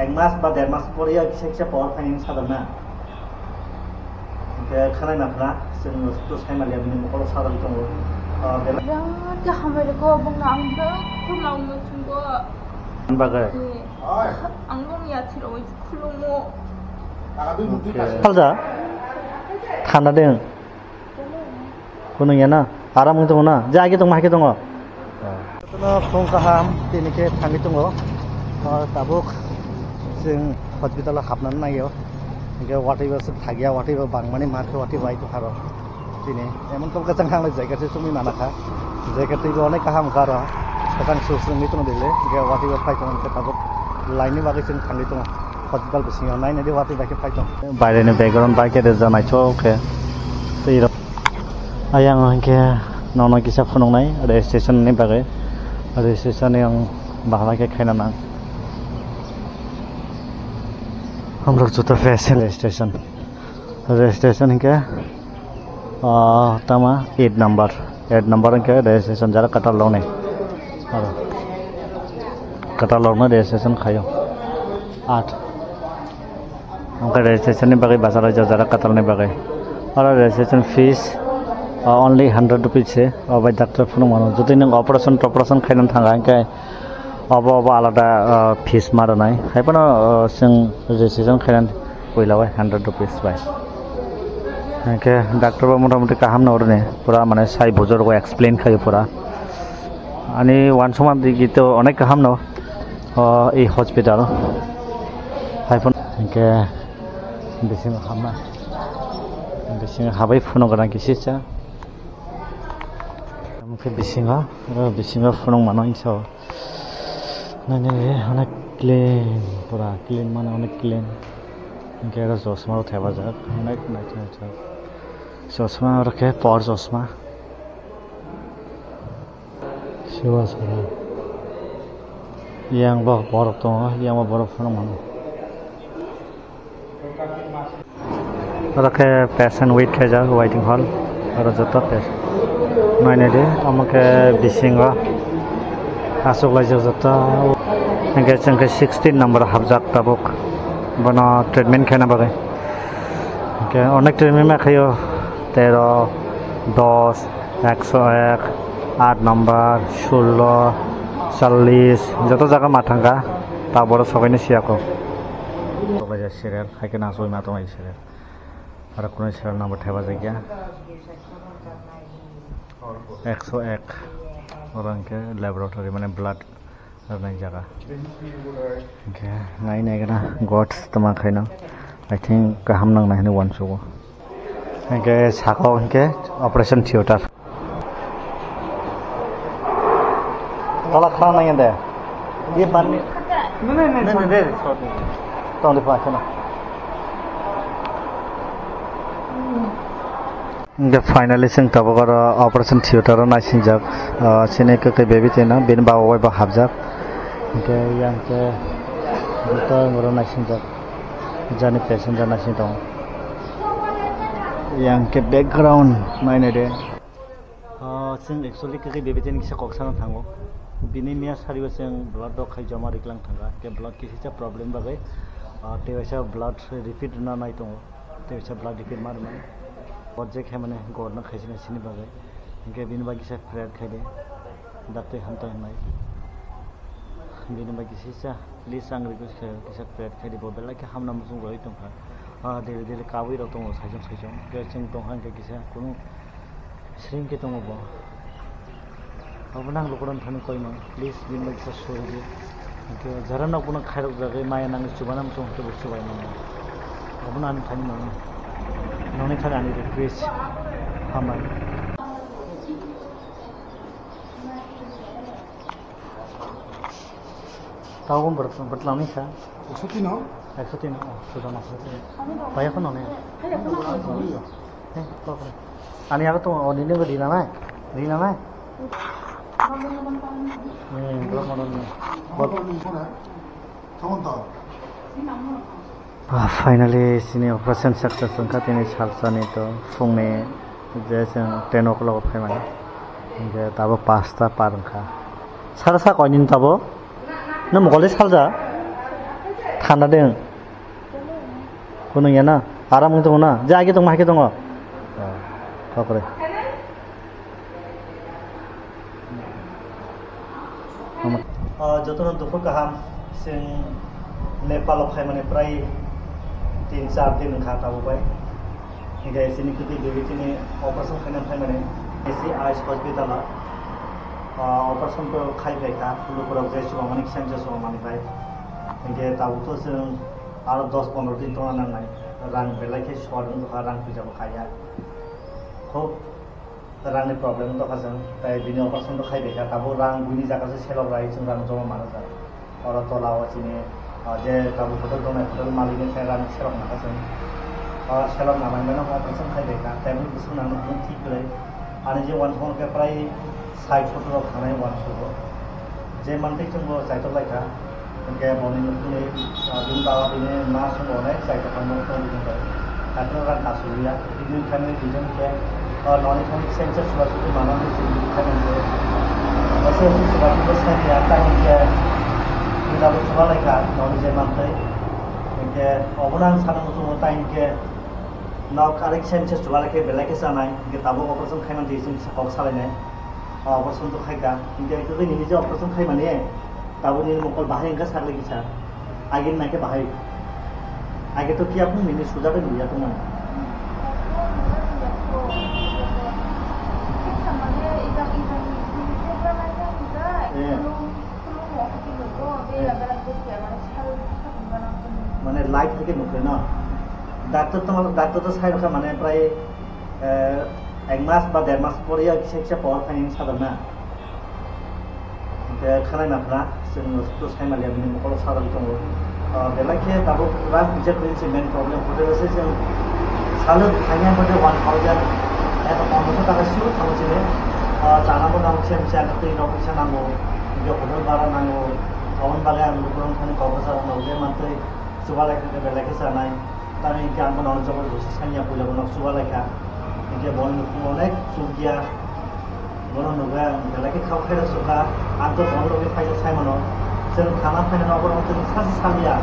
1 মাস বা 1.5 মাস পরে কিসে কিসে পাওয়ার ফাইন সাদার না খানায় না ফেলা जों तो साइमालिया बिनि न'खराव सादार दङ बिराद गाहामैखौ बुंनो आंबो खुलुमनो थिनगौ बागै आं दंया थिराव खुलुमो खालजा थाना दं कुनोया ना आराम दङ ना जागे दं माके दङ तनो फुं गाहाम दिनैके थाङै दङ दाबो जों हस्पिटालाव हाबनानै नायो ओमफ्राय वाटैबासो थागिया वाटैबा बांमाने मारखौ वाटैबा आइतो हारो दिनै एमन कम गजां हांनाय जायगासो सुमि मानाखा जायगाटैबो अनेक गाहाम गारो गजां सुस्रंनि दङ दिले ओमफ्राय वाटैबा फाइथों दाबो लाइननि बागै जों थाङै दङ हस्पिटाल बिसिङाव नायनायदि वाटैबाके फाइथों बायरानि बेकग्राउन्ड बाइक एदे जानाय चौके तैर आयां के नौना किसा फुनंनाय रेजिस्ट्रेशननि बागै रेजिस्ट्रेशननि आं बाहालाके खायना ना हम लोग जुता फैशन रजिस्ट्रेशन के तमा 8 नंबर के रजिस्ट्रेशन जरा कटार लौने कटार लौने रजिस्ट्रेशन खायो 8 हमका रजिस्ट्रेशन ने बाकी बाजार जरा कटार ने बाकी और रजिस्ट्रेशन फीस ओनली 100 रुपीस है और भाई डॉक्टर फोन मानो जो तीन ऑपरेशन खायना थांगा इनके अब आलादा फीस मारनाय खायफाना जों रेजिस्ट्रेशन खायनानै गयलाबाय 100 रुपीस बाय इनके डॉक्टर बा मोटामोटी गाहाम नहरने पूरा माने साइ बुजुर को एक्सप्लेन खायो पूरा आनी वान समान दिगितो अनेक गाहाम न ए हस्पिटाल खायफा इनके बिसिं हामा बिसिं हाबाय फुनं गोनां किसिसा ओमफ्राय बिसिङा फुनं मानो इनसो नाने अनेक क्लीन पूरा क्लीन माने अनेक क्लीन इनके चश्मा उठाबा जा अनेक नायथाय चश्मा रखे पर चश्मा शिवा सरा yang bah borok dङ yang borok फुनं मानो रखे पेशेंट वेट खायजा वेटिंग हॉल और जता पेशेंट नायनाय दे आमके बिसिङा आसुगलाय जता इनके जोंके 16 नंबर हाबजाक ताबुक बना ट्रिटमेंट खायना बागै इनके अनेक ट्रिटमेंट में खायो 13 10 101 8 नंबर 16 40 जत जगह माथांगा ताबोर सबायनो सियाखौ सबाय सिरियाल खायके ना सय माथो माइ सिरियाल आरो कुनै सिरियाल नम्बर थाबा जायगा 101 और इनके लैबोरेटरी माने ब्लड नाय जगह इनके नाय गना गड्स तमा खायनो आई थिंक गाहाम नांनाय होनो वान सो इनके साखाव इनके ऑपरेशन थिएटर तला खा नाय दे ये बारनि नहीं दे तो दे पाछे ना इनके फाइनली जों ताबगर ऑपरेशन थिएटर नायसिनजाक सिने के बेबी तेना बेन बावबाय बा हाबजाक इनके यांके दुटा मरो नायसिनजाक जानि पेशेंट जानासिन दं यांके बैकग्राउंड नायनाय दे जों एक्चुअली के बेबी तेन किसा कक्साना थांगो बिनि मिया सारिबो जों ब्लड दखाय जमा रिक्लां थांगा के ब्लड किसा प्रॉब्लम बागै तेवैसा ब्लड रिपीट ना नाय दं तेवैसा ब्लड रिपीट मारनाय बजे खे माने गरना खायसिना सिनि बागै इनके बिनि बागै सा फ्रेड खायदे दाते हामता होनाय बिनि बागै सिसा प्लिज आं रिक्वेस्ट खायो किसा फ्रेड खायदे बबेला के हामना जों गय दंखा देले देले काबै र दङ साइजों के जों दंहां के किसा कुनु स्रिं के दङ बो अब नां लकड़न थानो कयनो प्लिज बिनि बागै सा सोरजे इनके जरा ना कुनु खायरक जागै माया नां सुबानाम जों तो सुबाय नं अब नां थानो नं नौने थाना नि रिक्वेस्ट हामाय ताऊ बतलानी सा 103 सुदा मास बाया को नने आनी आरो तो अनिने को दिना ना फाइनली सिनी ऑपरेशन सक्सेस संखा तिनी सालसानि तो फुंनि जैसे 10 o'clock फैमाने इनके ताबो 5 पार ओंखा सारा सा कयनिन ताबो न मगले सालजा थाना दं कुनु गैया ना आराम दङ ना जे आगे दङ माहायके दङ थापरे जतन दुखु गाहाम जों नेपालाव फायमाने प्राय 3-4 दिन ओंखा थाबोबाय इनके एसेनि गिदिर बेबायदिनो अपारेशन खालामनानै फायमाने एसे आइस हस्पिटाला अपारेशनखौ खायबायखा लोगोफोराव जेसेबां माने खेमसे समाव मानिफ्राय इनके दाबोथ' जों आरो 10-15 दिन दङ नांनाय रां बेलायखे सवारजों दखा रां फैजाबो खाया खुब रांनि प्रब्लेम दखा जों ताय बिनि अपारेशन खायबायखा दाबो रां बुनि जागासे सेलाव राय जों रां जमा मानो जा और तलाव आसिने जे दाबो होटल दंनाय होटल मालिकनि साय रां सेलाव नाका जों सेलाव नामायनो अपारेशन खायबायखा तायबो बिसोरनानो ठीक गलै आरो जे वान फन के प्राय साइड फोटोआव थानाय वान फोटो जे मानथै जोंबो जायथ' लायखा इनके बनि नखुनि बिनि बाबा बिनि मा समावनाय जायथ' थांनो दंबाय दाथ' रां कासुरिया बिनि खाने बिजों के ननि थां सेन्सर सुवासुति मानानै जों खालामो एसे सुवासुति साइया टाइम के बिदाबो सुवा लायखा ननि जे मानथै इनके अबनां सानांगौ समाव टाइम के नाव कारेक सेन्सर सुवा लायखे बेलायखे जानाय इनके दाबो अपारेशन खालामनानै जों साखाव सालायनाय अपारेशन तो खायगा इनके तो जोंनि जे अपारेशन खाय माने दाबोनि मकल बाहाय ओंखा सारले गिसा आगे नायके बाहाय आगे तो किया फुं मिनि सुजाबे नुया तो माने माने लाइट থেকে नुखे ना डाक्टर तो साइड का माने प्राय 1 मास बा 1.5 मास परे किसा पावर फाइनेंस सादना के खानाय नाफना जों तो साइमालिया बिनि मकल सादाल दङ बेलायखे दाबो रां फैसा फैसे मेन प्रब्लेम होदोसो जों सालो फाइनाय मते 1000 एबा 500 टाका सिउ थांसिने जानांगौ नांगौ सेमसे आरो दैनाव फैसा नांगौ इनके होटल भारा नांगौ टाउन बागे आं लोगोफोराव थांनो क'क्राझाराव नाव जे मानथै सुबालायखे बेलायखे जानाय दा इनके आंबो नाव जबरदस्ति सानिया फैलाबो नाव सुबालायखा इनके बन अनेक सुगिया बन नुगा बेलायखे खाव खायदा सुगा आंथ' बन लगे फायदा साइमनो जों थाना फायना नावबो जों सासे सालिया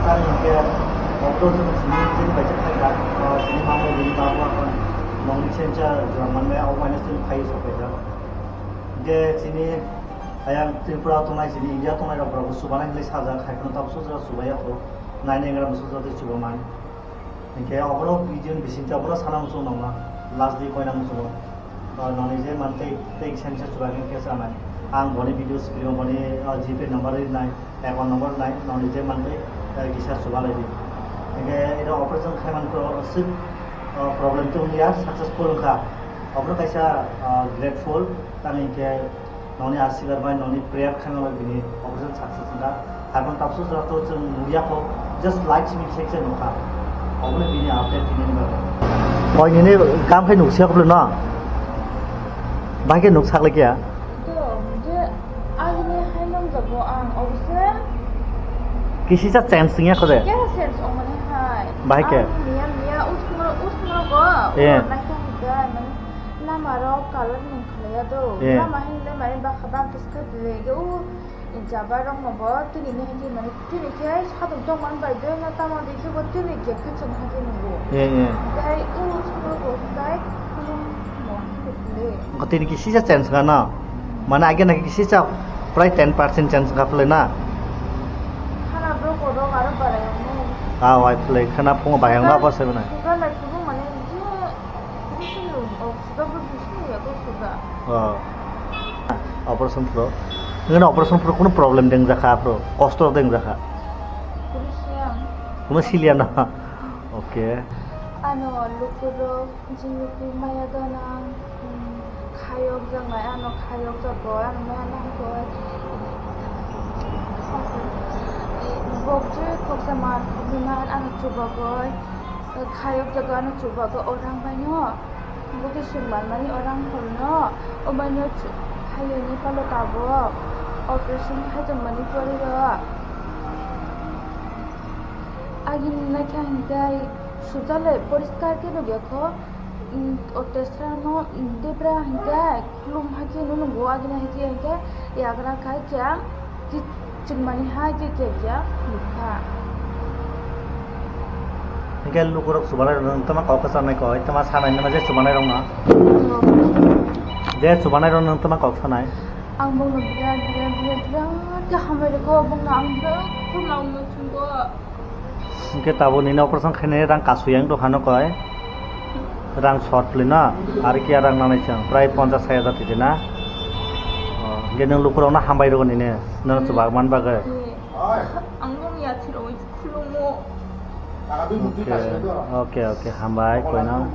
दा इनके अब्दो जों जिनि बायदि खायदा जिनि मामो बिनि बाबु आं नंनि सेन्सा माने आव माने जों फायो सफैदा जे जिनि आयां त्रिपुरा तंनाय जिनि इंडिया तंनाय रावफोरावबो सुबानाय होनलाय साजा खायखोन ताबसो जरा सुबायाथ' नायनाय ग्राम सुजाते सुबामान इनके अबनो बिदिन बिसिनता अबनो सानांगौ नङा लास्ट डे कोइनांगौ समाव ननि जे मानथै टेक सेन्सर सुबानि केस आनाय आं बनि भिडिअ स्क्रिन बनि जीपे नंबर नाय एकाउंट नंबर नाय ननि जे मानथै गिसा सुबालायदि इनके इनो ऑपरेशन खायमान को सिप प्रॉब्लम तो निया सक्सेसफुल का अबनो कैसा ग्रेटफुल तानि के ननि आशीर्वाद बाय ननि प्रेयर खानाय बिनि ऑपरेशन सक्सेस का हागन ताबसो जरा तो जों नुयाखौ जस्ट लाइक सिमिक सेक्सन नखा अबनो बिनि आपडेट दिनि बागै बयनिने काम फै नुसिया खबल ना बागे नुक साकले क्या तो जे आगने हायनम जबो आं अबसे किसी सा चांस सिंया खदे क्या सेंस ओमने हाय बाहे के मिया उसनो गो नायखा मन नामारो कालर नखलया तो नामा हिनले माने बा खबा तस्का बेगो इजाबा रंग मबो तिनि नेहि माने तिनि के सादो दंमान बायदो ना तामा दिसो गो तिनि के खचन हाजे नंगो दाय उसनो गो दाय Kau kisi sa chance ka na, mana agen na kisi sa प्राय 10% chance ka pala na. Kana bro ko do karo barayang mo. Wai pala kana punga bayang na pa sa na. Suga like ko mane je bisino o suga bisino ya ko suga. Operation pro. Ngena operation pro kuno problem deng jaka pro, kosto deng jaka. Kuma silia na. Okay. Ano lukuro jinupi maya dana khayok jangai ano khayok jago ano mana ko bokje koksaman biman ano chubagoy khayok jago ano chubago orang banyo boke summan mani orang holno o banyo khayoni palo tabo operation hajam mani porido agin na khandai सुजाले परिष्कार के लोग देखो ओटेस्ट्रा no देब्रा हंगा क्लुम हाके no no आगे ना हाके हंगा यागरा खाय क्या कि चिनमानी हाके क्या लुखा Hingke lukurok subanai rong tama kok sanai koi tama sanai nama je subanai rong na. Je subanai rong tama kok sanai. Ang bong biar ke hamai ko bong na ang ko na tunggu. Hingke tabo nina operasi kene rang kasuyang to hano koi. Rang short lina ar ki rang nanai chang prai 50,000 tije na. Hingke nang lukurok na hambai rong nine nang subag man bagai. Ang bong ya thiro khulumo. Oke, hambai koino.